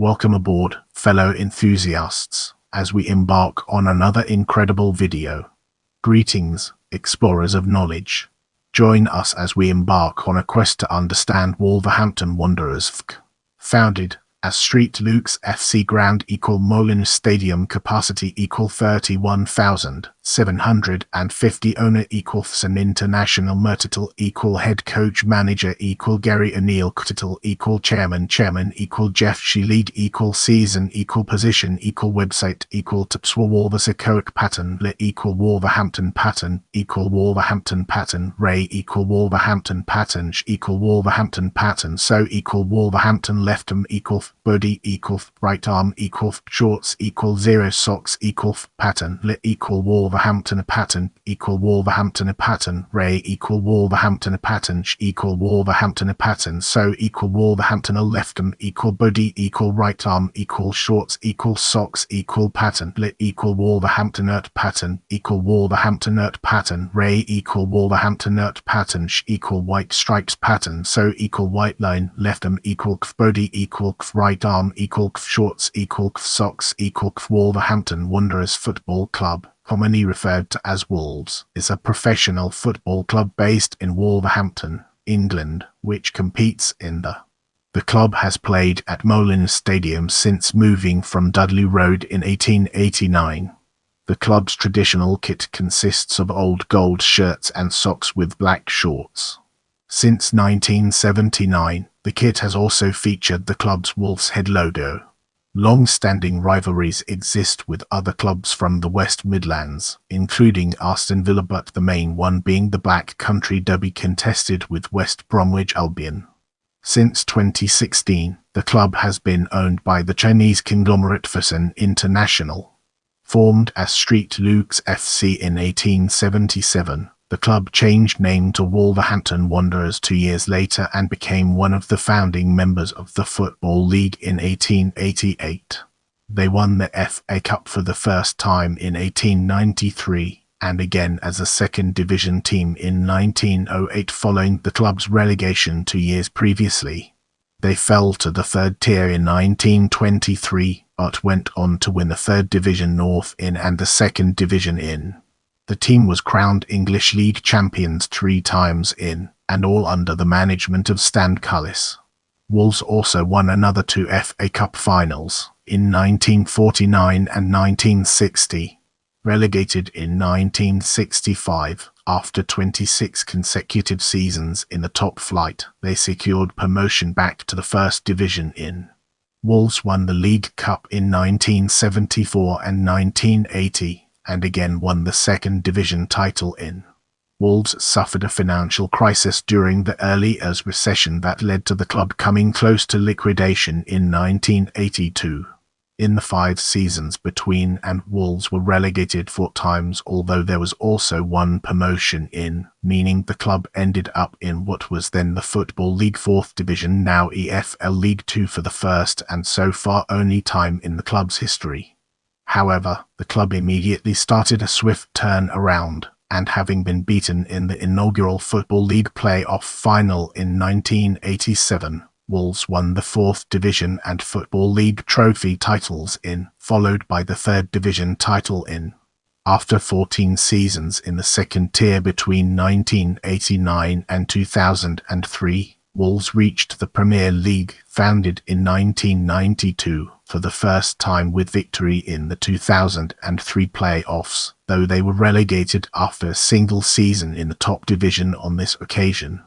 Welcome aboard, fellow enthusiasts, as we embark on another incredible video. Greetings, explorers of knowledge. Join us as we embark on a quest to understand Wolverhampton Wanderers F.C. Founded as St. Luke's F.C. ground Molineux Stadium capacity 31,750 owner an international title head coach manager Gary O'Neill title chairman Jeff Shee league season position website tips Wolverhampton coach pattern Wolverhampton pattern Wolverhampton pattern Ray Wolverhampton pattern Wolverhampton pattern so Wolverhampton left arm body right arm shorts 0 socks pattern Wolverhampton pattern Wolverhampton pattern Ray Wolverhampton pattern Wolverhampton pattern so Wolverhampton left arm body right arm shorts socks pattern Wolverhampton pattern Wolverhampton pattern Ray Wolverhampton pattern white stripes pattern so white line left arm body right arm shorts socks Wolverhampton Wanderers Football Club, commonly referred to as Wolves, is a professional football club based in Wolverhampton, England, which competes in The club has played at Molineux Stadium since moving from Dudley Road in 1889. The club's traditional kit consists of old gold shirts and socks with black shorts. Since 1979, the kit has also featured the club's Wolf's Head logo. Long-standing rivalries exist with other clubs from the West Midlands, including Aston Villa, but the main one being the Black Country Derby contested with West Bromwich Albion. Since 2016, the club has been owned by the Chinese conglomerate Fosun International. Formed as St. Luke's F.C. in 1877, the club changed name to Wolverhampton Wanderers 2 years later and became one of the founding members of the Football League in 1888. They won the FA Cup for the first time in 1893 and again as a second division team in 1908 following the club's relegation 2 years previously. They fell to the third tier in 1923 but went on to win the third division North in and the second division in. The team was crowned English League champions 3 times in, and all under the management of Stan Cullis. Wolves also won another 2 FA Cup finals, in 1949 and 1960. Relegated in 1965, after 26 consecutive seasons in the top flight, they secured promotion back to the first division in. Wolves won the League Cup in 1974 and 1980. And again won the second division title in. Wolves suffered a financial crisis during the early years recession that led to the club coming close to liquidation in 1982. In the 5 seasons between and Wolves were relegated 4 times, although there was also 1 promotion in, meaning the club ended up in what was then the Football League 4th Division, now EFL League 2 for the first and so far only time in the club's history. However, the club immediately started a swift turnaround, and having been beaten in the inaugural Football League play-off final in 1987, Wolves won the 4th Division and Football League trophy titles in, followed by the 3rd Division title in. After 14 seasons in the second tier between 1989 and 2003, Wolves reached the Premier League, founded in 1992, for the first time with victory in the 2003 playoffs, though they were relegated after a single season in the top division on this occasion.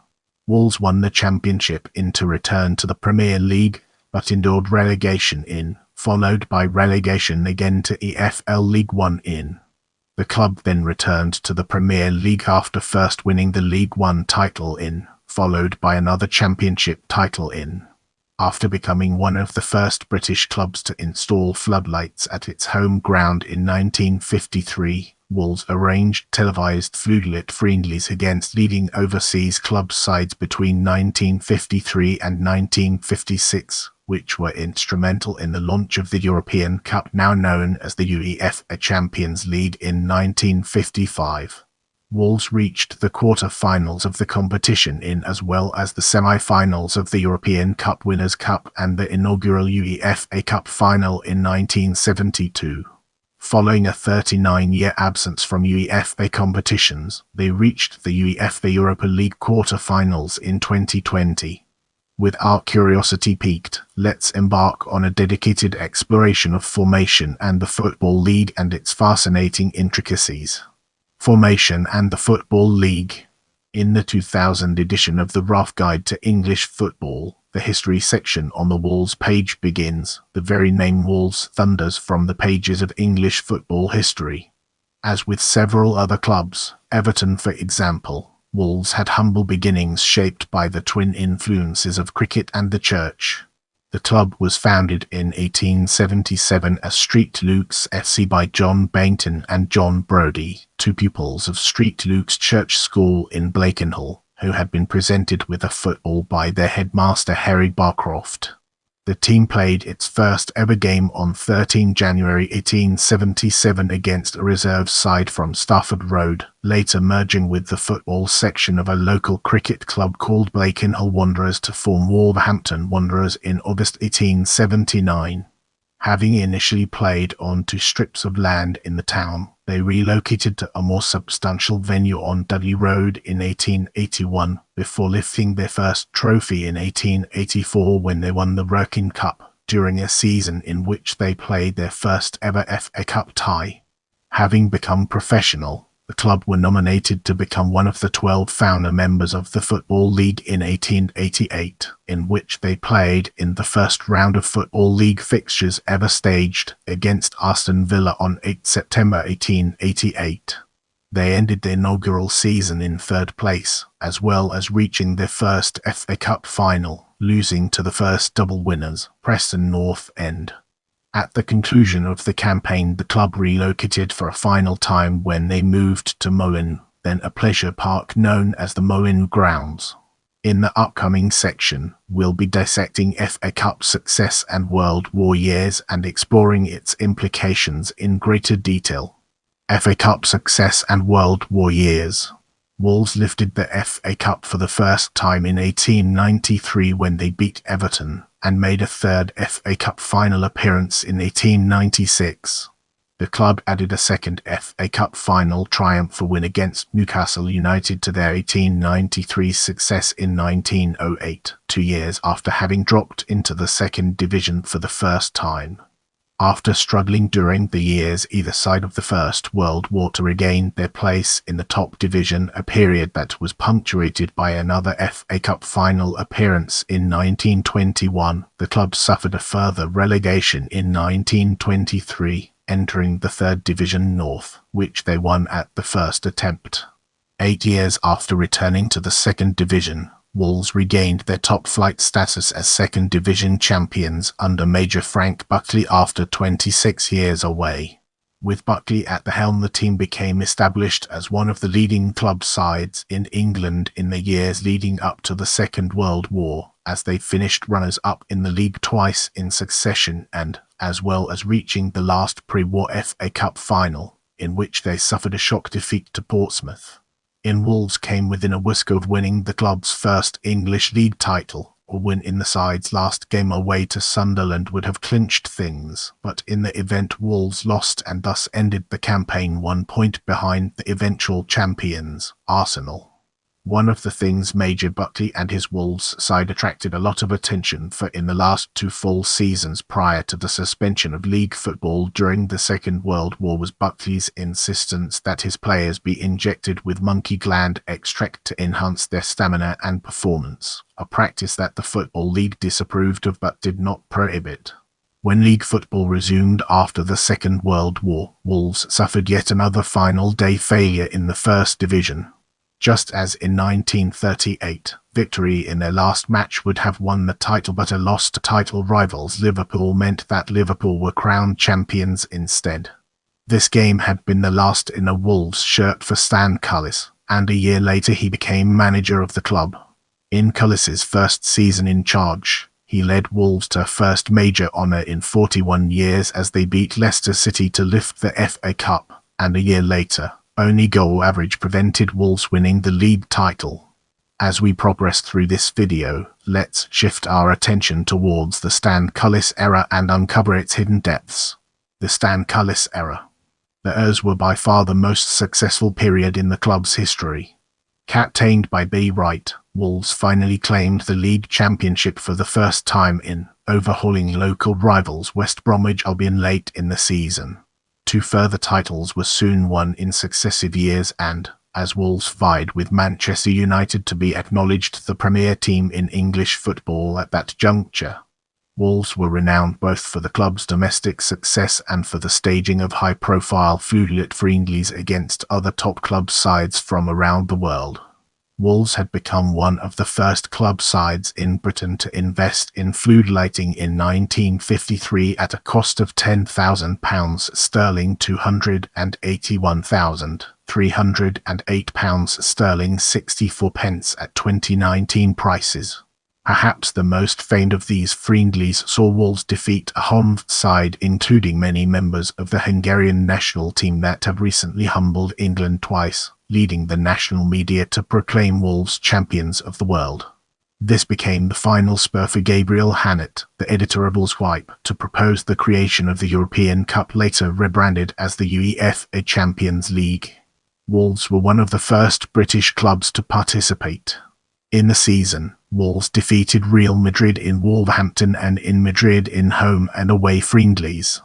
Wolves won the championship in to return to the Premier League, but endured relegation in, followed by relegation again to EFL League 1 in. The club then returned to the Premier League after first winning the League 1 title in, followed by another championship title in. After becoming one of the first British clubs to install floodlights at its home ground in 1953, Wolves arranged televised floodlit friendlies against leading overseas club sides between 1953 and 1956, which were instrumental in the launch of the European Cup, now known as the UEFA Champions League, in 1955. Wolves reached the quarter-finals of the competition in as well as the semi-finals of the European Cup Winners' Cup and the inaugural UEFA Cup final in 1972. Following a 39-year absence from UEFA competitions, they reached the UEFA Europa League quarter-finals in 2020. With our curiosity piqued, let's embark on a dedicated exploration of formation and the Football League and its fascinating intricacies. Formation and the Football League. In the 2000 edition of the Rough Guide to English Football, the history section on the Wolves page begins. The very name Wolves thunders from the pages of English football history. As with several other clubs, Everton for example, Wolves had humble beginnings shaped by the twin influences of cricket and the church. The club was founded in 1877 as St Luke's F.C. by John Bainton and John Brodie, two pupils of St Luke's Church School in Blakenhall, who had been presented with a football by their headmaster Harry Barcroft. The team played its first ever game on 13 January 1877 against a reserve side from Stafford Road, later merging with the football section of a local cricket club called Blakenhall Wanderers to form Wolverhampton Wanderers in August 1879. Having initially played on 2 strips of land in the town, they relocated to a more substantial venue on Dudley Road in 1881, before lifting their first trophy in 1884 when they won the Wrexham Cup, during a season in which they played their first ever FA Cup tie. Having become professional, the club were nominated to become one of the 12 founder members of the Football League in 1888, in which they played in the first round of Football League fixtures ever staged, against Aston Villa on 8 September 1888. They ended the inaugural season in 3rd place, as well as reaching their first FA Cup final, losing to the first double winners, Preston North End. At the conclusion of the campaign, the club relocated for a final time when they moved to Moen, then a pleasure park known as the Moen Grounds. In the upcoming section, we'll be dissecting FA Cup success and World War years and exploring its implications in greater detail. FA Cup success and World War years. Wolves lifted the FA Cup for the first time in 1893 when they beat Everton, and made a 3rd FA Cup final appearance in 1896. The club added a 2nd FA Cup final triumph win against Newcastle United to their 1893 success in 1908, 2 years after having dropped into the 2nd division for the first time. After struggling during the years either side of the First World War to regain their place in the top division, a period that was punctuated by another FA Cup final appearance in 1921, the club suffered a further relegation in 1923, entering the 3rd Division North, which they won at the first attempt. 8 years after returning to the 2nd Division, Wolves regained their top-flight status as 2nd Division champions under Major Frank Buckley after 26 years away. With Buckley at the helm, the team became established as one of the leading club sides in England in the years leading up to the Second World War, as they finished runners-up in the league twice in succession and, as well as reaching the last pre-war FA Cup final, in which they suffered a shock defeat to Portsmouth. Wolves came within a whisker of winning the club's first English league title. A win in the side's last game away to Sunderland would have clinched things, but in the event Wolves lost and thus ended the campaign 1 point behind the eventual champions, Arsenal. One of the things Major Buckley and his Wolves side attracted a lot of attention for in the last 2 full seasons prior to the suspension of league football during the Second World War was Buckley's insistence that his players be injected with monkey gland extract to enhance their stamina and performance, a practice that the Football League disapproved of but did not prohibit. When league football resumed after the Second World War, Wolves suffered yet another final day failure in the First Division. Just as in 1938, victory in their last match would have won the title, but a loss to title rivals Liverpool meant that Liverpool were crowned champions instead. This game had been the last in a Wolves shirt for Stan Cullis, and a year later he became manager of the club. In Cullis's first season in charge, he led Wolves to a first major honour in 41 years as they beat Leicester City to lift the FA Cup, and a year later, only goal average prevented Wolves winning the league title. As we progress through this video, let's shift our attention towards the Stan Cullis era and uncover its hidden depths. The Stan Cullis era. The Ers were by far the most successful period in the club's history. Captained by B. Wright, Wolves finally claimed the league championship for the first time in, overhauling local rivals West Bromwich Albion late in the season. 2 further titles were soon won in successive years and, as Wolves vied with Manchester United to be acknowledged the premier team in English football at that juncture. Wolves were renowned both for the club's domestic success and for the staging of high-profile floodlit friendlies against other top club sides from around the world. Wolves had become one of the first club sides in Britain to invest in floodlighting in 1953 at a cost of £10,000 sterling, £281,308 sterling 64 pence at 2019 prices. Perhaps the most famed of these friendlies saw Wolves defeat a home side including many members of the Hungarian national team that have recently humbled England twice, leading the national media to proclaim Wolves champions of the world. This became the final spur for Gabriel Hannett, the editor of Wolves Wipe, to propose the creation of the European Cup, later rebranded as the UEFA Champions League. Wolves were one of the first British clubs to participate. In the season, Wolves defeated Real Madrid in Wolverhampton and in Madrid in home and away friendlies.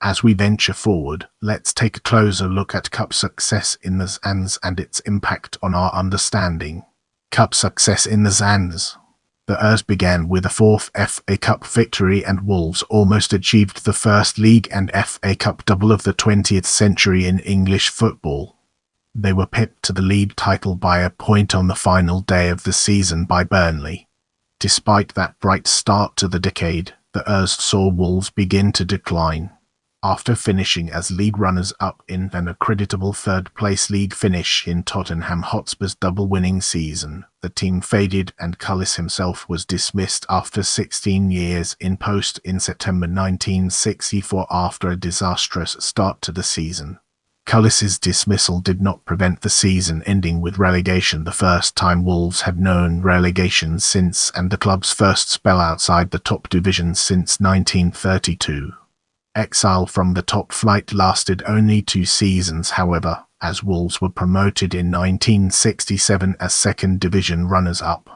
As we venture forward, let's take a closer look at Cup success in the Zans and its impact on our understanding. Cup success in the Zans. The Ers began with a 4th FA Cup victory and Wolves almost achieved the first League and FA Cup double of the 20th century in English football. They were pipped to the league title by a point on the final day of the season by Burnley. Despite that bright start to the decade, the Ers saw Wolves begin to decline. After finishing as league runners-up in an accreditable third-place league finish in Tottenham Hotspur's double-winning season, the team faded and Cullis himself was dismissed after 16 years in post in September 1964 after a disastrous start to the season. Cullis's dismissal did not prevent the season ending with relegation, the first time Wolves had known relegation since, and the club's first spell outside the top division since 1932. Exile from the top flight lasted only 2 seasons, however, as Wolves were promoted in 1967 as second division runners-up.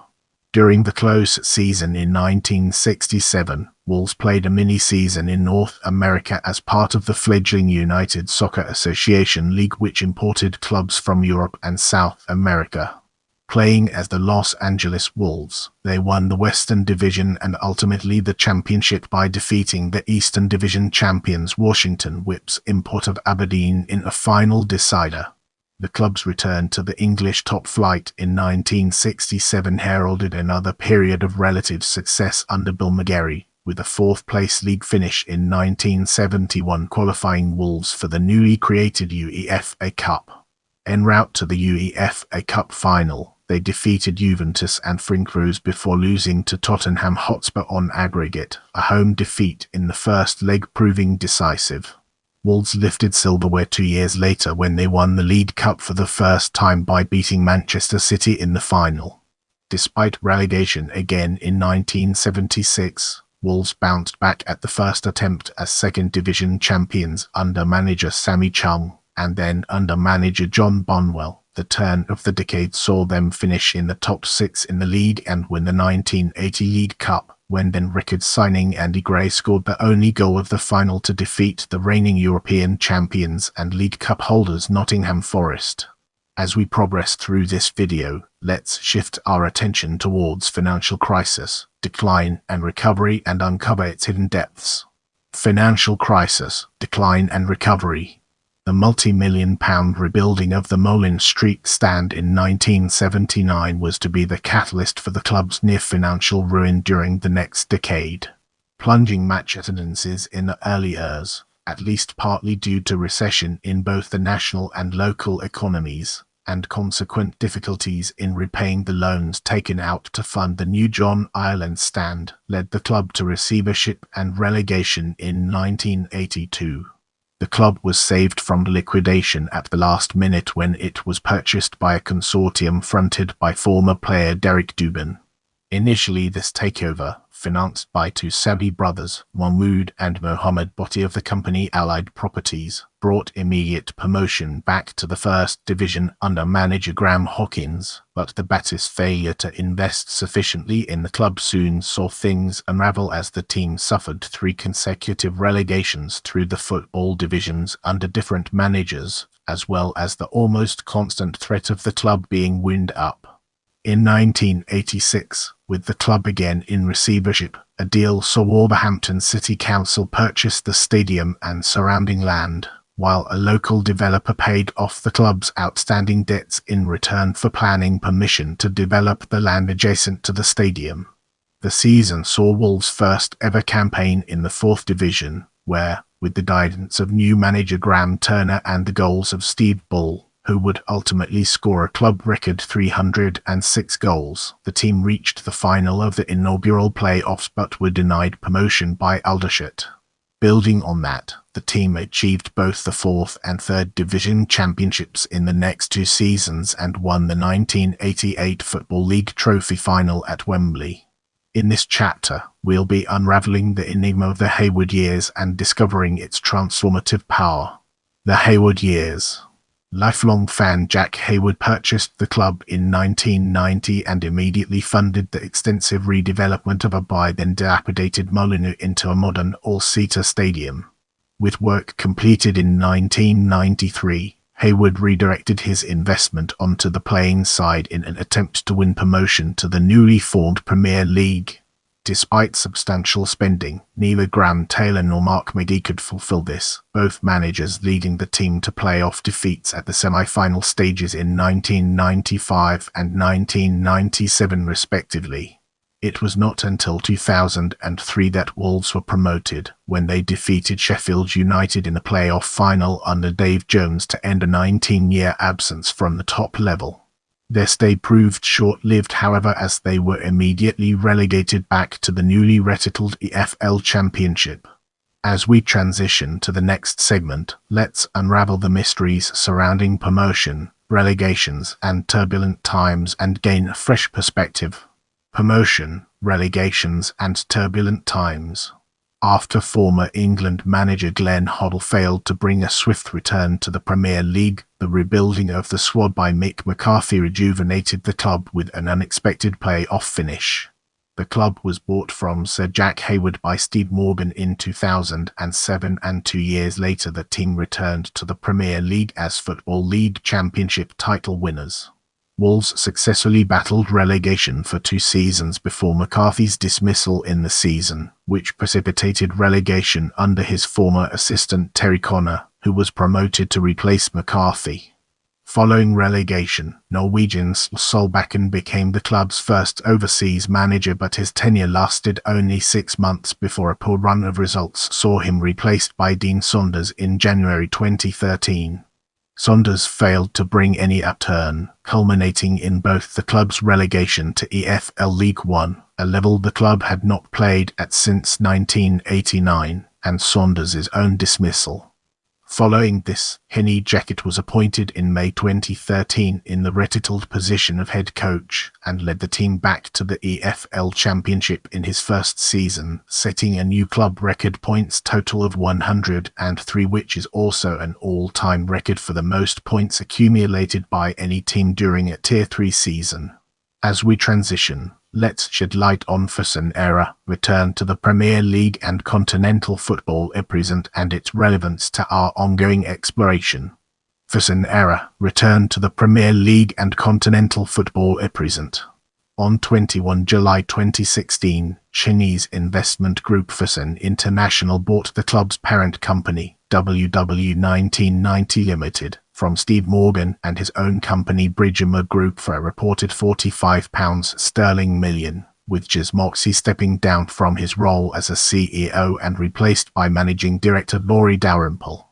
During the close season in 1967, Wolves played a mini-season in North America as part of the fledgling United Soccer Association League, which imported clubs from Europe and South America. Playing as the Los Angeles Wolves, they won the Western Division and ultimately the championship by defeating the Eastern Division champions Washington Whips, import of Aberdeen, in a final decider. The club's return to the English top flight in 1967 heralded another period of relative success under Bill McGarry, with a 4th-place league finish in 1971 qualifying Wolves for the newly created UEFA Cup. En route to the UEFA Cup final, they defeated Juventus and Frincruz before losing to Tottenham Hotspur on aggregate, a home defeat in the first leg proving decisive. Wolves lifted silverware 2 years later when they won the League Cup for the first time by beating Manchester City in the final. Despite relegation again in 1976, Wolves bounced back at the first attempt as second division champions under manager Sammy Chung, and then under manager John Bonwell. The turn of the decade saw them finish in the top 6 in the league and win the 1980 League Cup, when then record signing Andy Gray scored the only goal of the final to defeat the reigning European champions and League Cup holders Nottingham Forest. As we progress through this video, let's shift our attention towards financial crisis, decline and recovery, and uncover its hidden depths. Financial crisis, decline and recovery. The multi-million-pound rebuilding of the Molin Street stand in 1979 was to be the catalyst for the club's near-financial ruin during the next decade. Plunging match attendances in the early years, at least partly due to recession in both the national and local economies, and consequent difficulties in repaying the loans taken out to fund the new John Ireland stand, led the club to receivership and relegation in 1982. The club was saved from liquidation at the last minute when it was purchased by a consortium fronted by former player Derek Dubin. Initially, this takeover, financed by two Sabi brothers, Mahmoud and Mohammed Botti of the company Allied Properties, brought immediate promotion back to the First Division under manager Graham Hawkins, but the Battis' failure to invest sufficiently in the club soon saw things unravel as the team suffered 3 consecutive relegations through the football divisions under different managers, as well as the almost constant threat of the club being wound up. In 1986, with the club again in receivership, a deal saw Wolverhampton City Council purchase the stadium and surrounding land, while a local developer paid off the club's outstanding debts in return for planning permission to develop the land adjacent to the stadium. The season saw Wolves' first ever campaign in the 4th Division, where, with the guidance of new manager Graham Turner and the goals of Steve Bull, who would ultimately score a club record 306 goals, the team reached the final of the inaugural playoffs but were denied promotion by Aldershot. Building on that, the team achieved both the 4th and 3rd Division championships in the next 2 seasons and won the 1988 Football League Trophy final at Wembley. In this chapter, we'll be unraveling the enigma of the Hayward years and discovering its transformative power. The Hayward years. Lifelong fan Jack Hayward purchased the club in 1990 and immediately funded the extensive redevelopment of a by then dilapidated Molineux into a modern all-seater stadium. With work completed in 1993, Hayward redirected his investment onto the playing side in an attempt to win promotion to the newly formed Premier League. Despite substantial spending, neither Graham Taylor nor Mark McGee could fulfill this, both managers leading the team to playoff defeats at the semi-final stages in 1995 and 1997 respectively. It was not until 2003 that Wolves were promoted, when they defeated Sheffield United in the playoff final under Dave Jones to end a 19-year absence from the top level. Their stay proved short-lived, however, as they were immediately relegated back to the newly retitled EFL Championship. As we transition to the next segment, let's unravel the mysteries surrounding promotion, relegations, and turbulent times and gain a fresh perspective. Promotion, relegations, and turbulent times. After former England manager Glenn Hoddle failed to bring a swift return to the Premier League, the rebuilding of the squad by Mick McCarthy rejuvenated the club with an unexpected play-off finish. The club was bought from Sir Jack Hayward by Steve Morgan in 2007, and 2 years later the team returned to the Premier League as Football League Championship title winners. Wolves successfully battled relegation for 2 seasons before McCarthy's dismissal in the season, which precipitated relegation under his former assistant Terry Connor, who was promoted to replace McCarthy. Following relegation, Norwegian Solbakken became the club's first overseas manager, but his tenure lasted only 6 months before a poor run of results saw him replaced by Dean Saunders in January 2013. Saunders failed to bring any upturn, culminating in both the club's relegation to EFL League One, a level the club had not played at since 1989, and Saunders' own dismissal. Following this, Kenny Jackett was appointed in May 2013 in the retitled position of head coach, and led the team back to the EFL Championship in his first season, setting a new club record points total of 103, which is also an all-time record for the most points accumulated by any team during a Tier 3 season. As we transition, let's shed light on Ferguson era, return to the Premier League and continental football at present and its relevance to our ongoing exploration. Ferguson era, return to the Premier League and continental football at present. On 21 July 2016, Chinese investment group Ferguson International bought the club's parent company, WW 1990 Limited, from Steve Morgan and his own company Bridgemer Group for a reported £45 million, with Jez Moxey stepping down from his role as a CEO and replaced by managing director Laurie Dalrymple.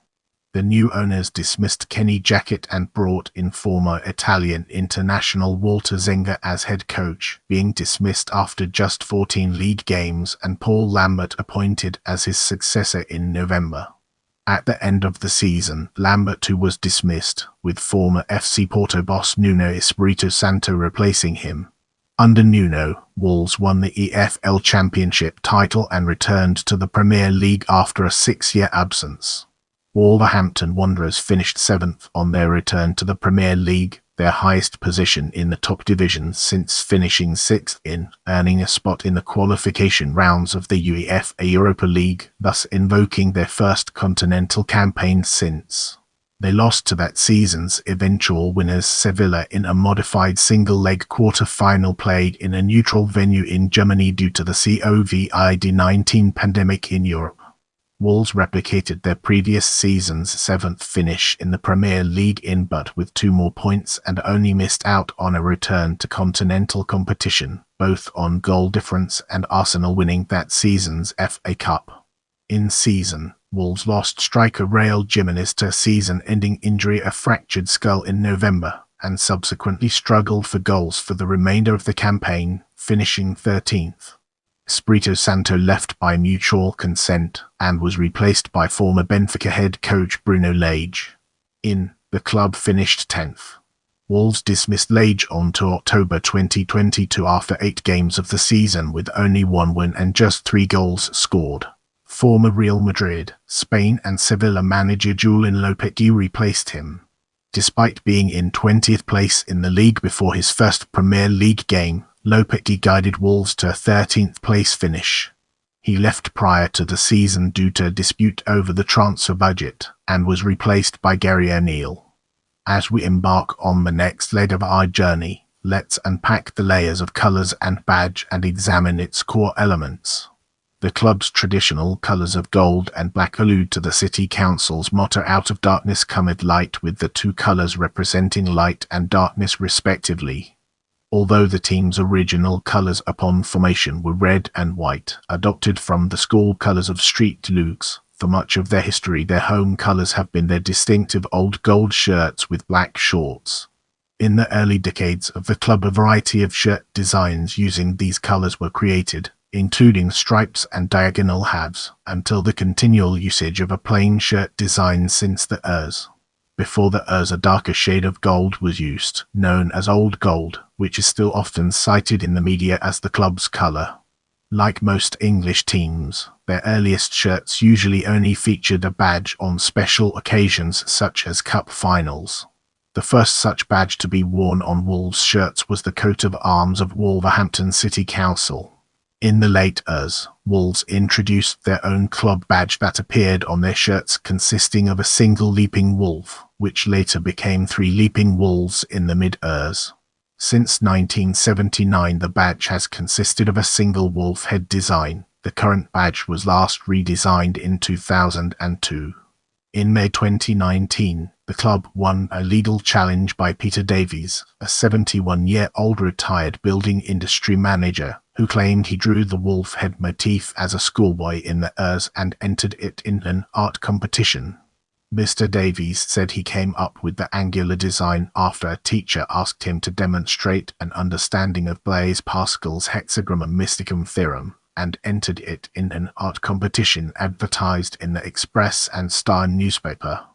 The new owners dismissed Kenny Jackett and brought in former Italian international Walter Zenga as head coach, being dismissed after just 14 league games, and Paul Lambert appointed as his successor in November. At the end of the season, Lambert too was dismissed, with former FC Porto boss Nuno Espirito Santo replacing him. Under Nuno, Wolves won the EFL Championship title and returned to the Premier League after a 6-year absence. Wolverhampton Wanderers finished 7th on their return to the Premier League, their highest position in the top division since finishing 6th in, earning a spot in the qualification rounds of the UEFA Europa League, thus invoking their first continental campaign since. They lost to that season's eventual winners Sevilla in a modified single-leg quarter-final played in a neutral venue in Germany due to the COVID-19 pandemic in Europe. Wolves replicated their previous season's 7th finish in the Premier League but with 2 more points and only missed out on a return to continental competition, both on goal difference and Arsenal winning that season's FA Cup. In season, Wolves lost striker Raul Jimenez to a season-ending injury, a fractured skull, in November, and subsequently struggled for goals for the remainder of the campaign, finishing 13th. Espirito Santo left by mutual consent and was replaced by former Benfica head coach Bruno Lage. The club finished 10th. Wolves dismissed Lage on to October 2022 after 8 games of the season with only 1 win and just 3 goals scored. Former Real Madrid, Spain and Sevilla manager Julen Lopetegui replaced him. Despite being in 20th place in the league before his first Premier League game, Lopetegui guided Wolves to a 13th place finish. He left prior to the season due to a dispute over the transfer budget, and was replaced by Gary O'Neill. As we embark on the next leg of our journey, let's unpack the layers of colours and badge and examine its core elements. The club's traditional colours of gold and black allude to the city council's motto "Out of darkness cometh light", with the 2 colours representing light and darkness respectively. Although the team's original colours upon formation were red and white, adopted from the school colours of Street Lugs, for much of their history their home colours have been their distinctive old gold shirts with black shorts. In the early decades of the club, a variety of shirt designs using these colours were created, including stripes and diagonal halves, until the continual usage of a plain shirt design since the Ers. Before the Ers, a darker shade of gold was used, known as old gold, which is still often cited in the media as the club's colour. Like most English teams, their earliest shirts usually only featured a badge on special occasions such as cup finals. The first such badge to be worn on Wolves shirts was the coat of arms of Wolverhampton City Council. In the late Ers, Wolves introduced their own club badge that appeared on their shirts, consisting of a single leaping wolf, which later became 3 leaping wolves in the mid-Ers. Since 1979, the badge has consisted of a single wolf head design. The current badge was last redesigned in 2002. In May 2019, the club won a legal challenge by Peter Davies, a 71-year-old retired building industry manager, who claimed he drew the wolf head motif as a schoolboy in the Ers and entered it in an art competition. Mr. Davies said he came up with the angular design after a teacher asked him to demonstrate an understanding of Blaise Pascal's hexagrammar mysticum theorem, and entered it in an art competition advertised in the Express and Star newspaper.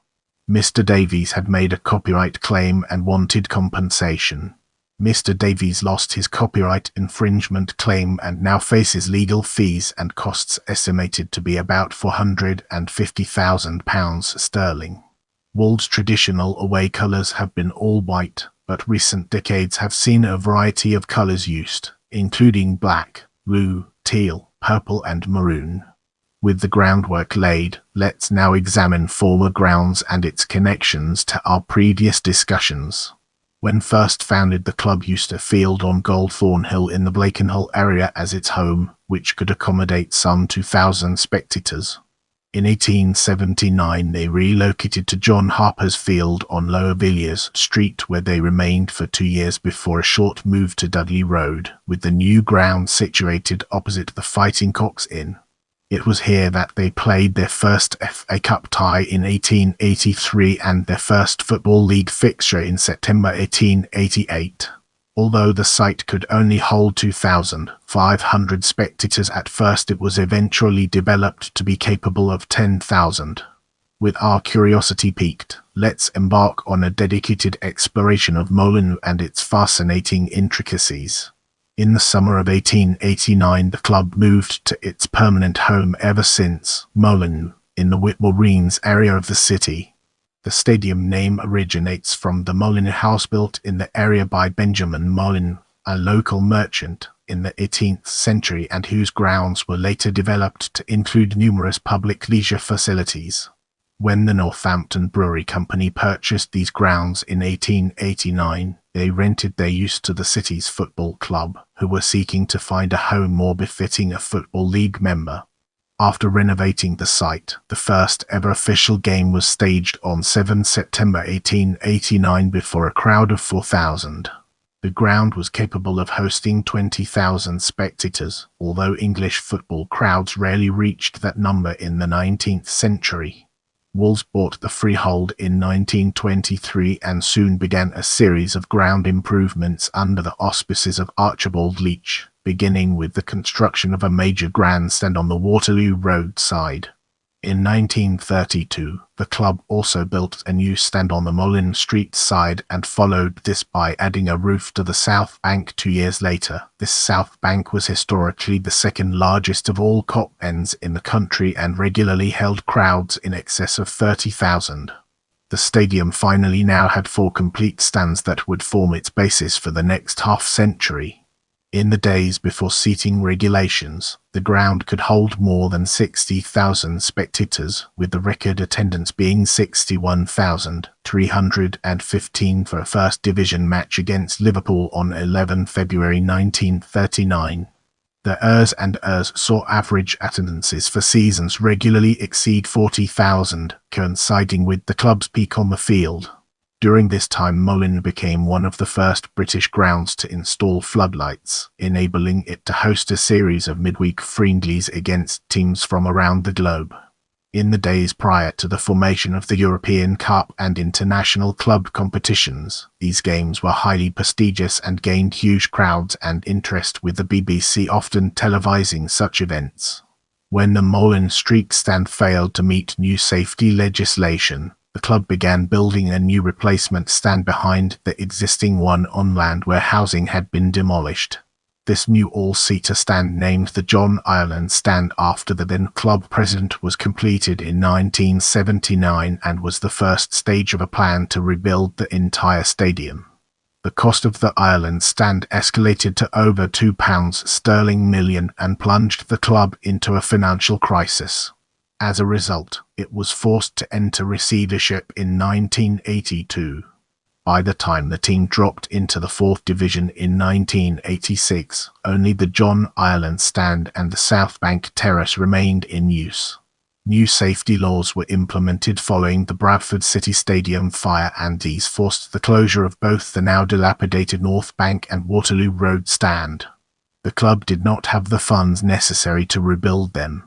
Mr. Davies had made a copyright claim and wanted compensation. Mr. Davies lost his copyright infringement claim and now faces legal fees and costs estimated to be about £450,000 sterling. Wolves' traditional away colours have been all white, but recent decades have seen a variety of colours used, including black, blue, teal, purple and maroon. With the groundwork laid, let's now examine former grounds and its connections to our previous discussions. When first founded, the club used a field on Goldthorn Hill in the Blakenhall area as its home, which could accommodate some 2,000 spectators. In 1879 they relocated to John Harper's Field on Lower Villiers Street, where they remained for 2 years before a short move to Dudley Road, with the new ground situated opposite the Fighting Cocks Inn. It was here that they played their first FA Cup tie in 1883 and their first Football League fixture in September 1888. Although the site could only hold 2,500 spectators at first, it was eventually developed to be capable of 10,000. With our curiosity piqued, let's embark on a dedicated exploration of Molineux and its fascinating intricacies. In the summer of 1889, the club moved to its permanent home ever since, Molineux, in the Whitwell Greens area of the city. The stadium name originates from the Molineux house built in the area by Benjamin Molineux, a local merchant, in the 18th century, and whose grounds were later developed to include numerous public leisure facilities. When the Northampton Brewery Company purchased these grounds in 1889, they rented their use to the city's football club, who were seeking to find a home more befitting a Football League member. After renovating the site, the first ever official game was staged on 7 September 1889 before a crowd of 4,000. The ground was capable of hosting 20,000 spectators, although English football crowds rarely reached that number in the 19th century. Wolves bought the freehold in 1923 and soon began a series of ground improvements under the auspices of Archibald Leach, beginning with the construction of a major grandstand on the Waterloo Road side. In 1932, the club also built a new stand on the Molineux Street side and followed this by adding a roof to the south bank 2 years later. This south bank was historically the second largest of all cop ends in the country and regularly held crowds in excess of 30,000. The stadium finally now had 4 complete stands that would form its basis for the next half-century. In the days before seating regulations, the ground could hold more than 60,000 spectators, with the record attendance being 61,315 for a First Division match against Liverpool on 11 February 1939. The Ers and Ers saw average attendances for seasons regularly exceed 40,000, coinciding with the club's peak on the field. During this time, Molineux became one of the first British grounds to install floodlights, enabling it to host a series of midweek friendlies against teams from around the globe. In the days prior to the formation of the European Cup and international club competitions, these games were highly prestigious and gained huge crowds and interest, with the BBC often televising such events. When the Molineux Street stand failed to meet new safety legislation, the club began building a new replacement stand behind the existing one on land where housing had been demolished. This new all-seater stand, named the John Ireland Stand after the then club president, was completed in 1979 and was the first stage of a plan to rebuild the entire stadium. The cost of the Ireland Stand escalated to over £2 million and plunged the club into a financial crisis. As a result, it was forced to enter receivership in 1982. By the time the team dropped into the 4th Division in 1986, only the John Ireland Stand and the South Bank Terrace remained in use. New safety laws were implemented following the Bradford City Stadium fire, and these forced the closure of both the now dilapidated North Bank and Waterloo Road stand. The club did not have the funds necessary to rebuild them.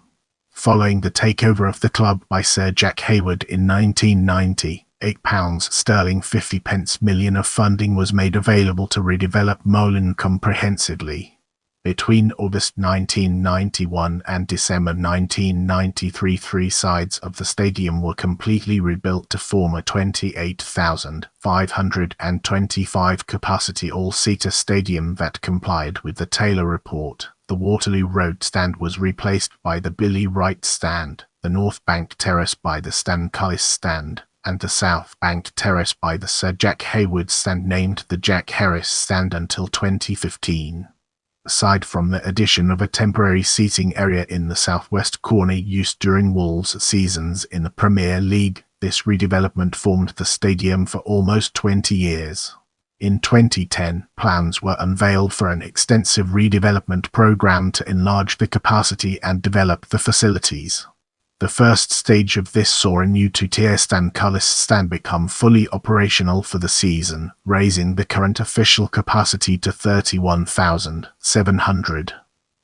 Following the takeover of the club by Sir Jack Hayward in 1990, £8 50 million of funding was made available to redevelop Molineux comprehensively. Between August 1991 and December 1993, 3 sides of the stadium were completely rebuilt to form a 28,525 capacity all-seater stadium that complied with the Taylor Report. The Waterloo Road stand was replaced by the Billy Wright stand, the North Bank Terrace by the Stan Cullis stand, and the South Bank Terrace by the Sir Jack Hayward stand, named the Jack Harris stand until 2015. Aside from the addition of a temporary seating area in the southwest corner used during Wolves' seasons in the Premier League, this redevelopment formed the stadium for almost 20 years. In 2010, plans were unveiled for an extensive redevelopment program to enlarge the capacity and develop the facilities. The first stage of this saw a new 2-tier Stan Cullis stand become fully operational for the season, raising the current official capacity to 31,700.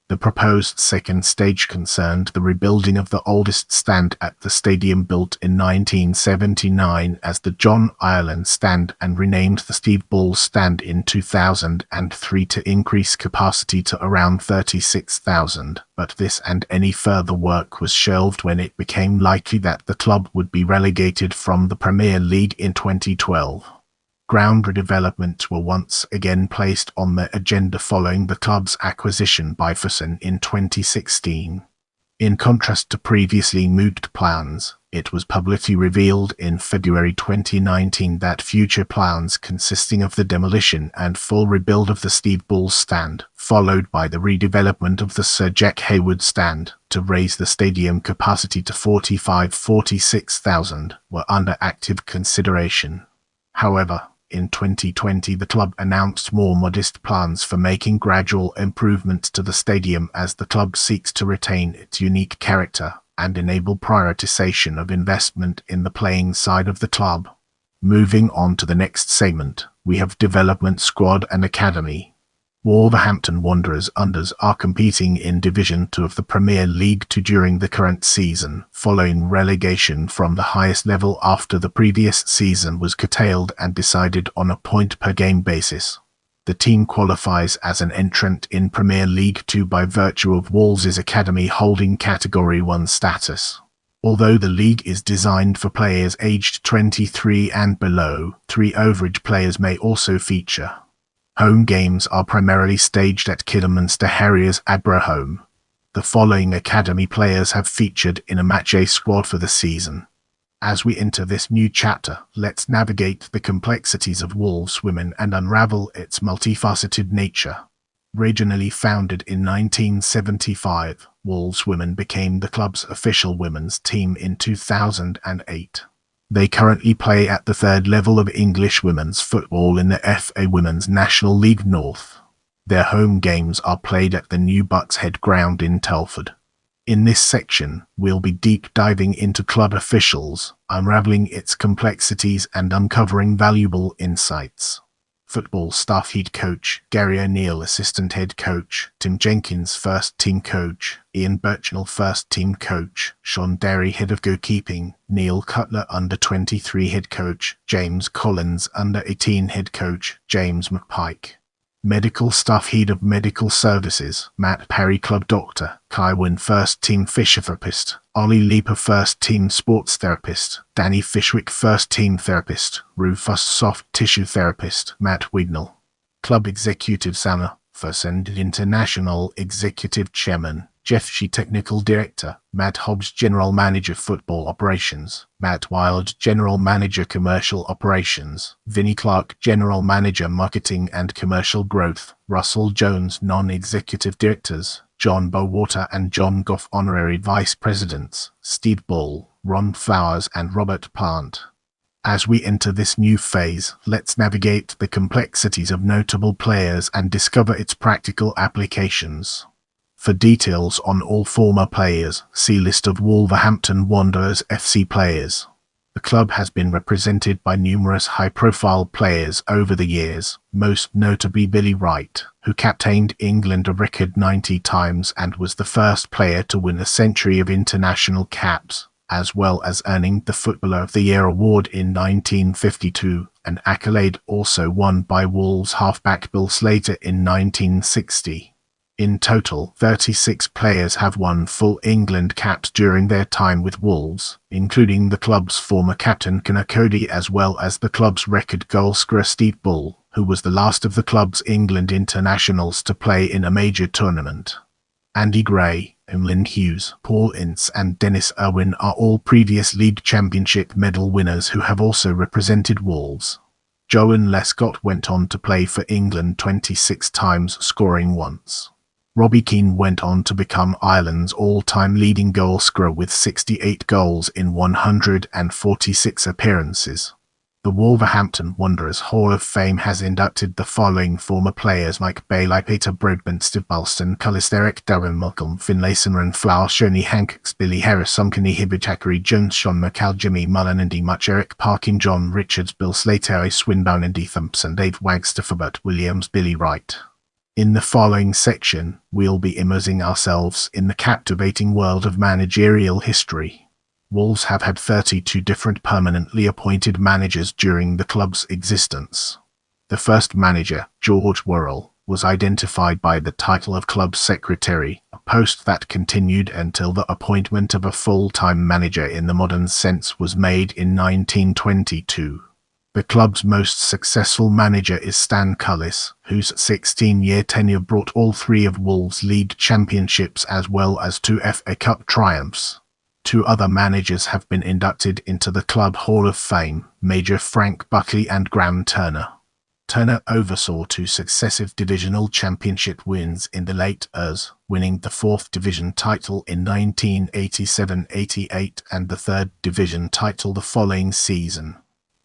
The proposed second stage concerned the rebuilding of the oldest stand at the stadium, built in 1979 as the John Ireland Stand and renamed the Steve Bull Stand in 2003 to increase capacity to around 36,000, but this and any further work was shelved when it became likely that the club would be relegated from the Premier League in 2012. Ground redevelopment were once again placed on the agenda following the club's acquisition by Ferguson in 2016. In contrast to previously mooted plans, it was publicly revealed in February 2019 that future plans consisting of the demolition and full rebuild of the Steve Bull Stand, followed by the redevelopment of the Sir Jack Hayward Stand, to raise the stadium capacity to 46,000, were under active consideration. However, in 2020 the club announced more modest plans for making gradual improvements to the stadium as the club seeks to retain its unique character and enable prioritization of investment in the playing side of the club. Moving on to the next segment, we have development squad and academy. Wolverhampton Wanderers Unders are competing in Division 2 of the Premier League 2 during the current season, following relegation from the highest level after the previous season was curtailed and decided on a point-per-game basis. The team qualifies as an entrant in Premier League 2 by virtue of Wolves' academy holding Category 1 status. Although the league is designed for players aged 23 and below, 3 overage players may also feature. Home games are primarily staged at Kidderminster Harriers Aberhome. The following academy players have featured in a Match-A squad for the season. As we enter this new chapter, let's navigate the complexities of Wolves women and unravel its multifaceted nature. Originally founded in 1975, Wolves Women became the club's official women's team in 2008. They currently play at the third level of English women's football in the FA Women's National League North. Their home games are played at the new Bucks Head ground in Telford. In this section, we'll be deep diving into club officials, unraveling its complexities and uncovering valuable insights. Football staff: head coach Gary O'Neill, assistant head coach Tim Jenkins, first team coach Ian Birchnell, first team coach Sean Derry, head of goalkeeping Neil Cutler, under 23 head coach James Collins, under 18 head coach James McPike. Medical staff: head of medical services Matt Parry, club doctor Kai Wynn, first team physiotherapist Ollie Leaper, first team sports therapist Danny Fishwick, first team therapist Rufus, soft tissue therapist Matt Wignall. Club executives: Anna Ferguson, international executive chairman Jeff Shee, technical director Matt Hobbs, general manager football operations Matt Wild, general manager commercial operations Vinnie Clark, general manager marketing and commercial growth Russell Jones, non-executive directors John Bowater and John Goff, honorary vice presidents Steve Bull, Ron Flowers and Robert Plant. As we enter this new phase, let's navigate the complexities of notable players and discover its practical applications. For details on all former players, see list of Wolverhampton Wanderers F.C. players. The club has been represented by numerous high-profile players over the years, most notably Billy Wright, who captained England a record 90 times and was the first player to win a century of international caps, as well as earning the Footballer of the Year award in 1952, an accolade also won by Wolves halfback Bill Slater in 1960. In total, 36 players have won full England caps during their time with Wolves, including the club's former captain Conor Cody as well as the club's record goalscorer Steve Bull, who was the last of the club's England internationals to play in a major tournament. Andy Gray, Emlyn Hughes, Paul Ince and Dennis Irwin are all previous league championship medal winners who have also represented Wolves. Joan Lescott went on to play for England 26 times, scoring once. Robbie Keane went on to become Ireland's all-time leading goalscorer with 68 goals in 146 appearances. The Wolverhampton Wanderers Hall of Fame has inducted the following former players: Mike Bailey, Peter Broadbent, Steve Stan Cullis, Derek Darren, Malcolm Finlayson, Ron Flower, Shoni Hancock, Billy Harris, Somkini Hibbert, Jones, Sean McCall, Jimmy Mullen, Andy Much, Eric Parkin, John Richards, Bill Slater, Swinburne, Andy Thompson, Dave Wagstaff, Williams, Billy Wright. In the following section, we'll be immersing ourselves in the captivating world of managerial history. Wolves have had 32 different permanently appointed managers during the club's existence. The first manager, George Worrell, was identified by the title of club secretary, a post that continued until the appointment of a full-time manager in the modern sense was made in 1922. The club's most successful manager is Stan Cullis, whose 16-year tenure brought all three of Wolves' league championships as well as 2 FA Cup triumphs. 2 other managers have been inducted into the Club Hall of Fame, Major Frank Buckley and Graham Turner. Turner oversaw 2 successive divisional championship wins in the late years, winning the 4th division title in 1987-88 and the 3rd division title the following season.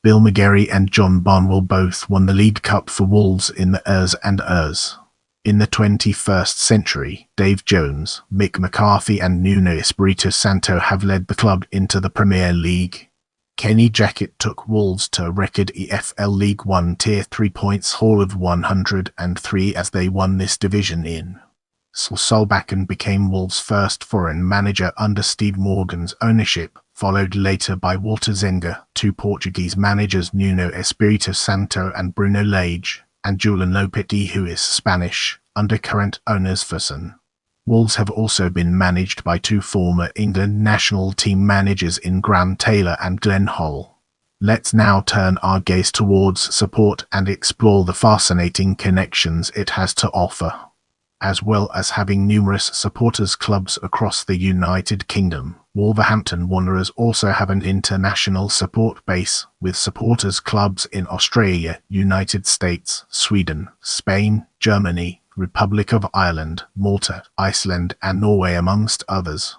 Bill McGarry and John Barnwell both won the League Cup for Wolves in the years and years. In the 21st century, Dave Jones, Mick McCarthy and Nuno Espirito Santo have led the club into the Premier League. Kenny Jackett took Wolves to a record EFL League One Tier 3 points haul of 103 as they won this division in. Sol Solbakken became Wolves' first foreign manager under Steve Morgan's ownership, followed later by Walter Zenga, 2 Portuguese managers Nuno Espirito Santo and Bruno Lage, and Julian Lopetegui, who is Spanish, under current owners Ferguson. Wolves have also been managed by 2 former England national team managers in Graham Taylor and Glenn Holl. Let's now turn our gaze towards support and explore the fascinating connections it has to offer. As well as having numerous supporters clubs across the United Kingdom, Wolverhampton Wanderers also have an international support base, with supporters clubs in Australia, United States, Sweden, Spain, Germany, Republic of Ireland, Malta, Iceland and Norway amongst others.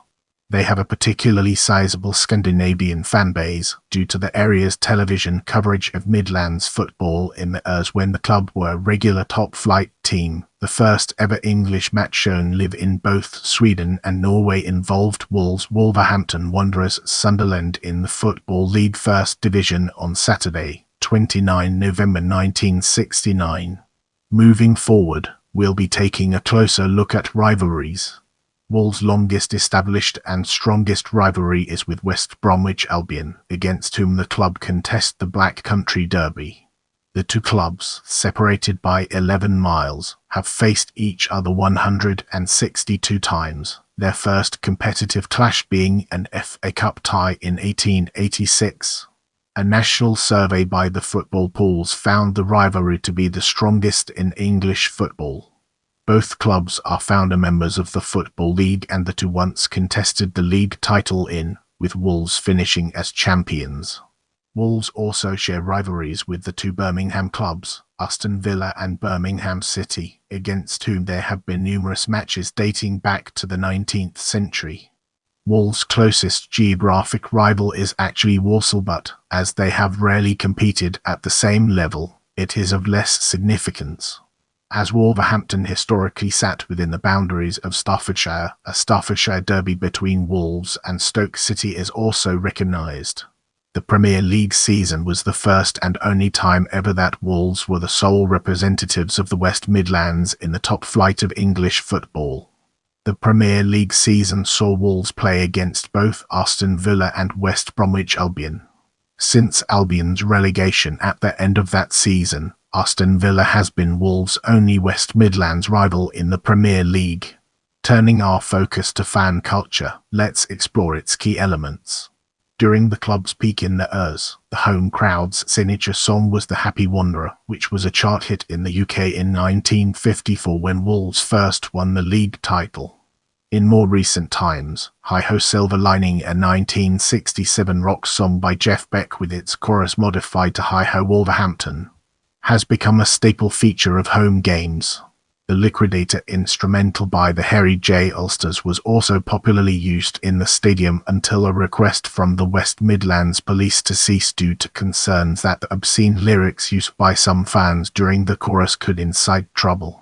They have a particularly sizable Scandinavian fan base due to the area's television coverage of Midlands football in the years when the club were a regular top-flight team. The first ever English match shown live in both Sweden and Norway involved Wolverhampton Wanderers Sunderland in the Football League First Division on Saturday, 29 November 1969. Moving forward, we'll be taking a closer look at rivalries. Wolves' longest established and strongest rivalry is with West Bromwich Albion, against whom the club contest the Black Country Derby. The 2 clubs, separated by 11 miles, have faced each other 162 times, their first competitive clash being an FA Cup tie in 1886. A national survey by the Football Pools found the rivalry to be the strongest in English football. Both clubs are founder members of the Football League and the 2 once contested the league title with Wolves finishing as champions. Wolves also share rivalries with the 2 Birmingham clubs, Aston Villa and Birmingham City, against whom there have been numerous matches dating back to the 19th century. Wolves' closest geographic rival is actually Walsall, but, as they have rarely competed at the same level, it is of less significance. As Wolverhampton historically sat within the boundaries of Staffordshire, a Staffordshire derby between Wolves and Stoke City is also recognised. The Premier League season was the first and only time ever that Wolves were the sole representatives of the West Midlands in the top flight of English football. The Premier League season saw Wolves play against both Aston Villa and West Bromwich Albion. Since Albion's relegation at the end of that season, Aston Villa has been Wolves' only West Midlands rival in the Premier League. Turning our focus to fan culture, let's explore its key elements. During the club's peak in the years, the home crowd's signature song was The Happy Wanderer, which was a chart hit in the UK in 1954 when Wolves first won the league title. In more recent times, Hi Ho Silver Lining, a 1967 rock song by Jeff Beck with its chorus modified to Hi Ho Wolverhampton, has become a staple feature of home games. The Liquidator instrumental by the Harry J. Ulsters was also popularly used in the stadium until a request from the West Midlands Police to cease due to concerns that the obscene lyrics used by some fans during the chorus could incite trouble.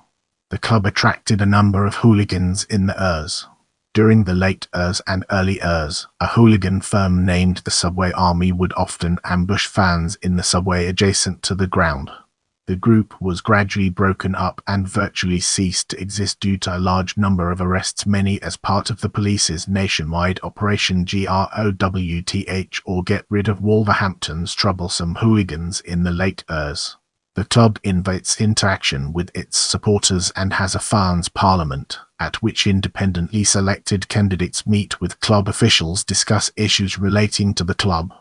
The club attracted a number of hooligans in the years. During the late years and early years, a hooligan firm named the Subway Army would often ambush fans in the subway adjacent to the ground. The group was gradually broken up and virtually ceased to exist due to a large number of arrests, many as part of the police's nationwide Operation GROWTH, or Get Rid of Wolverhampton's Troublesome Hooligans, in the late years. The club invites interaction with its supporters and has a fans' parliament, at which independently selected candidates meet with club officials, discuss issues relating to the club.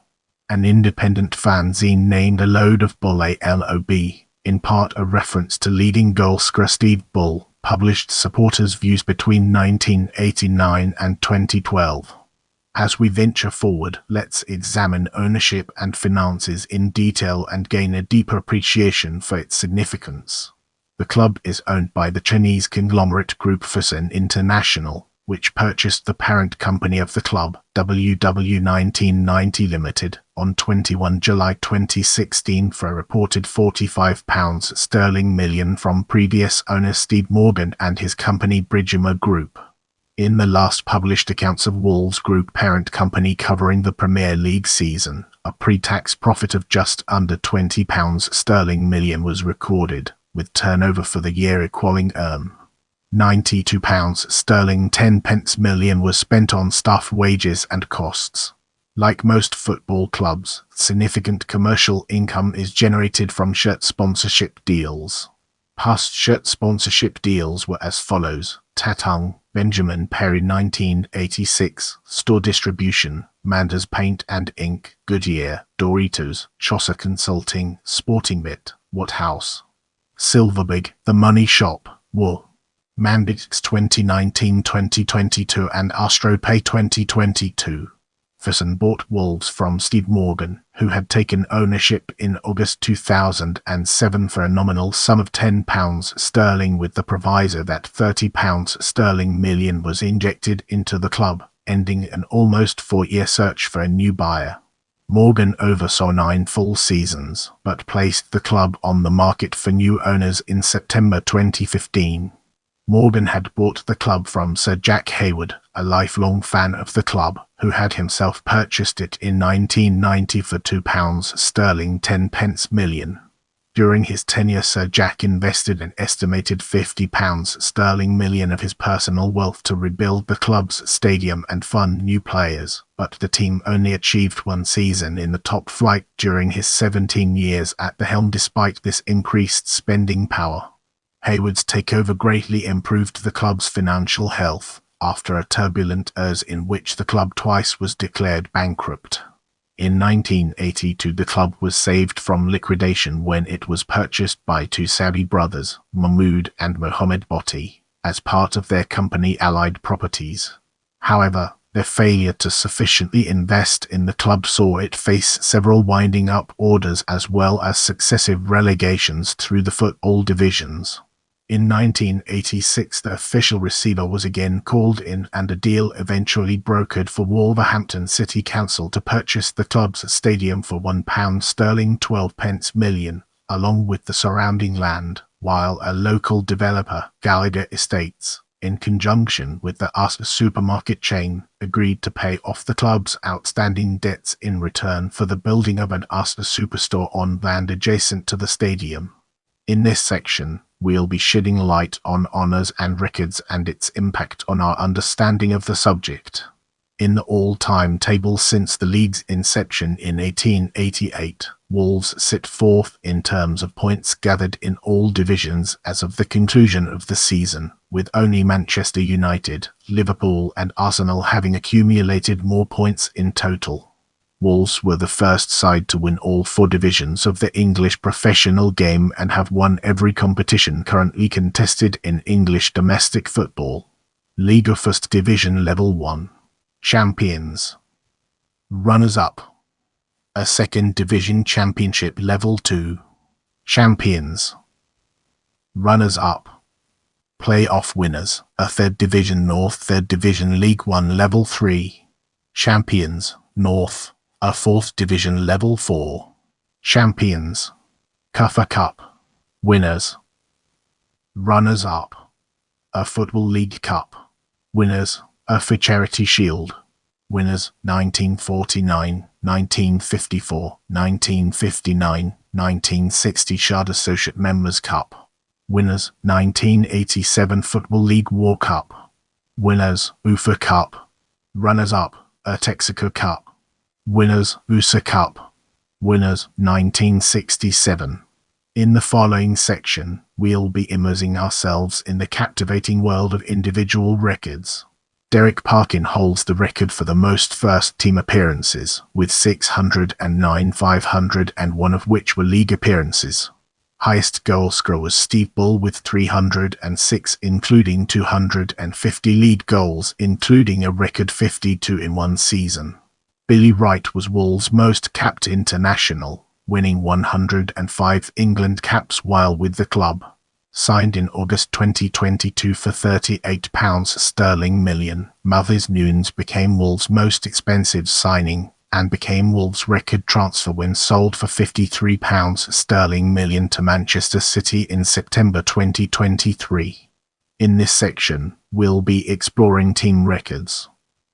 An independent fanzine named A Load of Bull ALOB, in part a reference to leading goal scorer Steve Bull, published supporters' views between 1989 and 2012. As we venture forward, let's examine ownership and finances in detail and gain a deeper appreciation for its significance. The club is owned by the Chinese conglomerate group Fosun International, which purchased the parent company of the club, WW 1990 Limited, on 21 July 2016 for a reported £45 million from previous owner Steve Morgan and his company Bridgemer Group. In the last published accounts of Wolves Group parent company covering the Premier League season, a pre-tax profit of just under £20 million was recorded, with turnover for the year equaling £92 10 million was spent on staff wages and costs. Like most football clubs, significant commercial income is generated from shirt sponsorship deals. Past shirt sponsorship deals were as follows: Tatung, Benjamin Perry 1986, Store Distribution, Manders Paint and Ink, Goodyear, Doritos, Chaucer Consulting, Sportingbet, Waterhouse, Silverbig, The Money Shop, Wool, Mandix 2019-2022 and AstroPay 2022. Fosun bought Wolves from Steve Morgan, who had taken ownership in August 2007 for a nominal sum of £10, with the proviso that £30 million was injected into the club, ending an almost 4-year search for a new buyer. Morgan oversaw 9 full seasons, but placed the club on the market for new owners in September 2015. Morgan had bought the club from Sir Jack Hayward, a lifelong fan of the club, who had himself purchased it in 1990 for £2 10 million. During his tenure, Sir Jack invested an estimated £50 million of his personal wealth to rebuild the club's stadium and fund new players, but the team only achieved 1 season in the top flight during his 17 years at the helm despite this increased spending power. Hayward's takeover greatly improved the club's financial health, after a turbulent years in which the club twice was declared bankrupt. In 1982 the club was saved from liquidation when it was purchased by 2 Saudi brothers, Mahmoud and Mohammed Botti, as part of their company Allied Properties. However, their failure to sufficiently invest in the club saw it face several winding up orders as well as successive relegations through the football divisions. In 1986 the official receiver was again called in and a deal eventually brokered for Wolverhampton City Council to purchase the club's stadium for £1 12 million, along with the surrounding land, while a local developer, Gallagher Estates, in conjunction with the Asda supermarket chain, agreed to pay off the club's outstanding debts in return for the building of an Asda superstore on land adjacent to the stadium. In this section, we'll be shedding light on honours and records and its impact on our understanding of the subject. In the all-time table since the league's inception in 1888, Wolves sit 4th in terms of points gathered in all divisions as of the conclusion of the season, with only Manchester United, Liverpool and Arsenal having accumulated more points in total. Wolves were the first side to win all 4 divisions of the English professional game and have won every competition currently contested in English domestic football. Liga First Division Level 1. Champions. Runners-up. A Second Division Championship Level 2. Champions. Runners-up. Play-off winners. A Third Division North, Third Division League 1 Level 3. Champions. North. A 4th Division Level 4. Champions. Kuffer Cup. Winners. Runners-up. A Football League Cup. Winners. A For Charity Shield. Winners: 1949, 1954, 1959, 1960 Shard Associate Members Cup. Winners: 1987 Football League War Cup. Winners: UEFA Cup. Runners-up: Texaco Cup. Winners: USA Cup. Winners: 1967. In the following section, we'll be immersing ourselves in the captivating world of individual records. Derek Parkin holds the record for the most first-team appearances, with 609, 501 of which were league appearances. Highest goal scorer was Steve Bull with 306, including 250 league goals, including a record 52 in one season. Billy Wright was Wolves' most capped international, winning 105 England caps while with the club. Signed in August 2022 for £38 million, Matheus Nunes became Wolves' most expensive signing and became Wolves' record transfer when sold for £53 million to Manchester City in September 2023. In this section, we'll be exploring team records.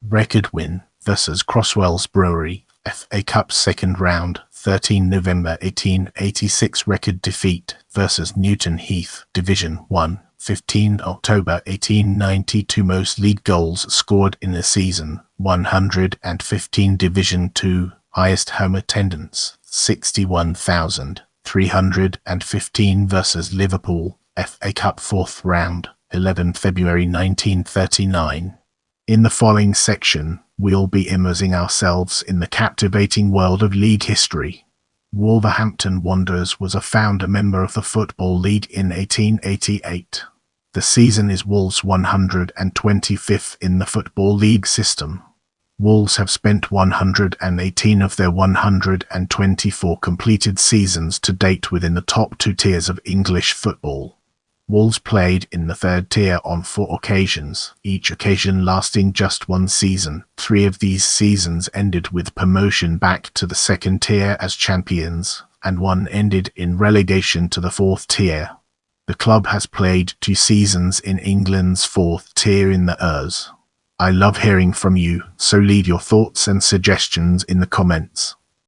Record win versus Crosswell's Brewery, FA Cup second round, 13 November 1886. Record defeat versus Newton Heath, Division 1, 15 October 1892. Most league goals scored in a season, 115. Division 2, highest home attendance, 61,315 versus Liverpool, FA Cup fourth round, 11 February 1939. In the following section, we'll be immersing ourselves in the captivating world of league history. Wolverhampton Wanderers was a founder member of the Football League in 1888. The season is Wolves' 125th in the Football League system. Wolves have spent 118 of their 124 completed seasons to date within the top two tiers of English football. Wolves played in the third tier on 4 occasions, each occasion lasting just one season. 3 of these seasons ended with promotion back to the second tier as champions, and 1 ended in relegation to the 4th tier. The club has played 2 seasons in England's 4th tier in the Ers. I love hearing from you, so leave your thoughts and suggestions in the comments.